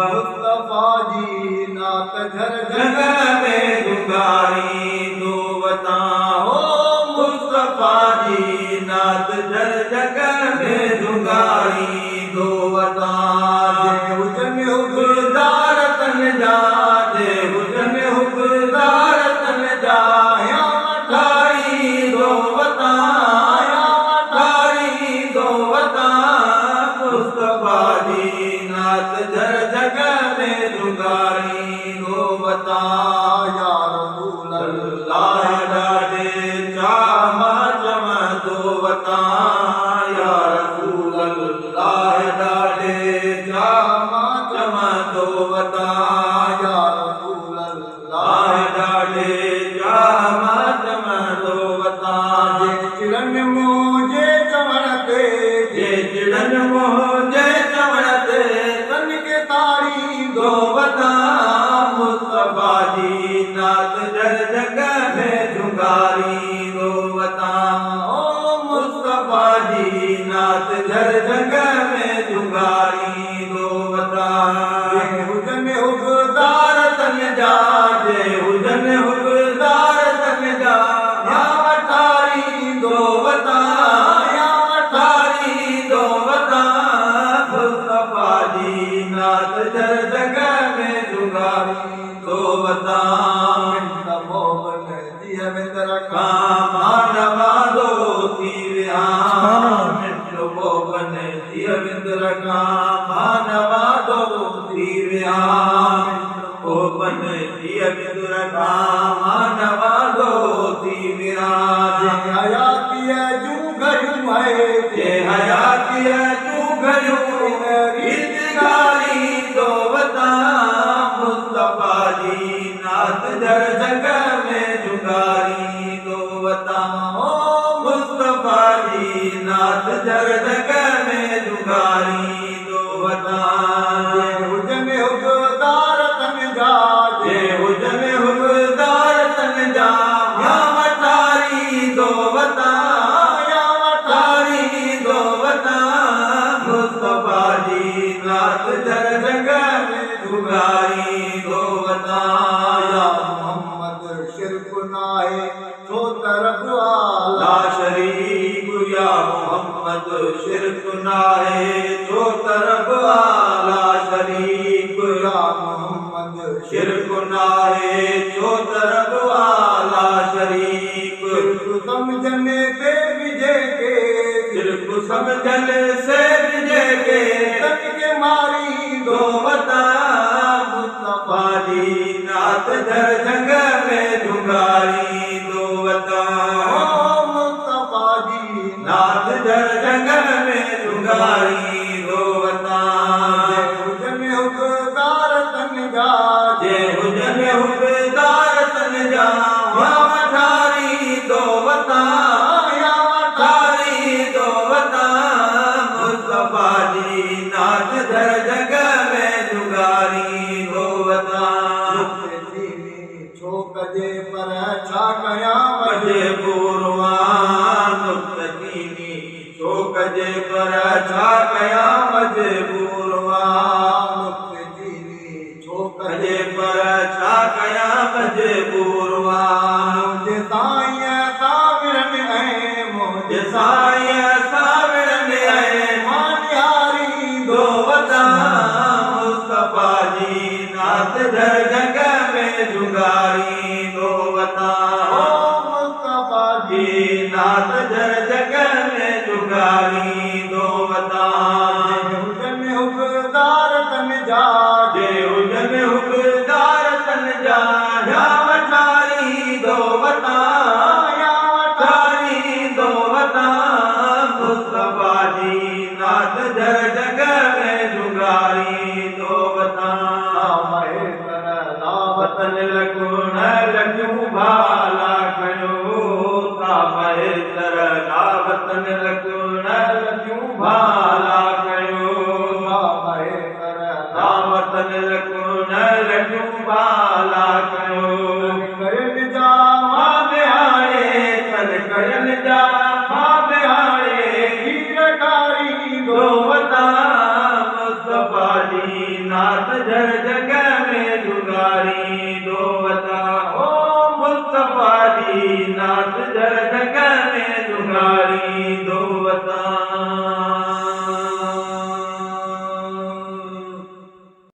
मुस्तफा जी नात झर जग में दुगारी दो बता हो मुस्तफा जी नात झर जग में दुगारी दो बता जे हुजन हुक्मदार तन जा जे हुजन हुक्मदार तन जा या ठारी दो बता या ठारी दो बता मुस्तफा जी नात झर जग में दुगारी दो बता या रसूल अल्लाह डाले चामा चम दो बता या रसूल अल्लाह डाले चामा चम दो बता या रसूल अल्लाह डाले चामा चम दो बता जे चिरन मोजे चवण ते जे चिड़न मोह जय चवण ते तन के तारी दो बता मुस्तफा जी नात जग जग में दुगारी दो बता ओ मुस्तफा जी नात जग जग में दुगारी दो बता जे हुजन हुकदार तन जा जे हुजन हुकदार तन जा या अठारी दो बता या अठारी दो बता मुस्तफा जी नात जग जग में दुगारी दो बता मोहन दिया में तरका मानवा दो तीव्या मिट्टो मोहन दिया विंदर का मानवा दो तीव्या मोहन दिया विंदर का मानवा दो तीव्या हयाती जू गयूं है जे हयाती तू गयो गीत गाली दो बता मुस्तफा जी नात जर जग में जुगारी दो बता ओ मुस्तफा जी नात जर जग में जुगारी दो बता हुजन हुकदार तन जा जे हुजन हुकदार तन जा या मटारी दो बता या मटारी दो बता मुस्तफा जी नात जर जग में जुगारी दो बता या मोहम्मद शिरक नाहे छो तरफ आला ला शरीक या मोहम्मद शिरक नाहे जो तरफ आला शरीक या मोहम्मद शिरक नाहे जो तरफ आला शरीक समझने पे विजय के शिरक समझन से विजय के तन के मारी दो बता मुस्तफा जी नात धर जग में दुगारी दो बता ओ मुस्तफा जी नाथ धर जग में दुगारी दो बता हुजन हुकदार तन जा जे हुजन हुकदार तन जा या मठारी दो बता या मठारी दो बता मुस्तफा जी नाथ धर जग में दुगारी दो बता छोक जे पर छा कया कजे पूर्वा नुक्तकीनी शोक जे पर छा कया मजे पूर्वा छोक कजे पर छा कया मजे पूर्वा जे साईं साविरन ऐं मोजे जे साईं साविरन ऐं मानिहारी दो बता मुस्तफा जी नात धर जग में जुगारी दो बता ओ मुस्तफा जी जी नात धर जग में जुगारी दो बता हुजन हुक जी नात जर जग में जुगारी दो वता ओ मुस्तफा जी नात जर जग में जुगारी दो वता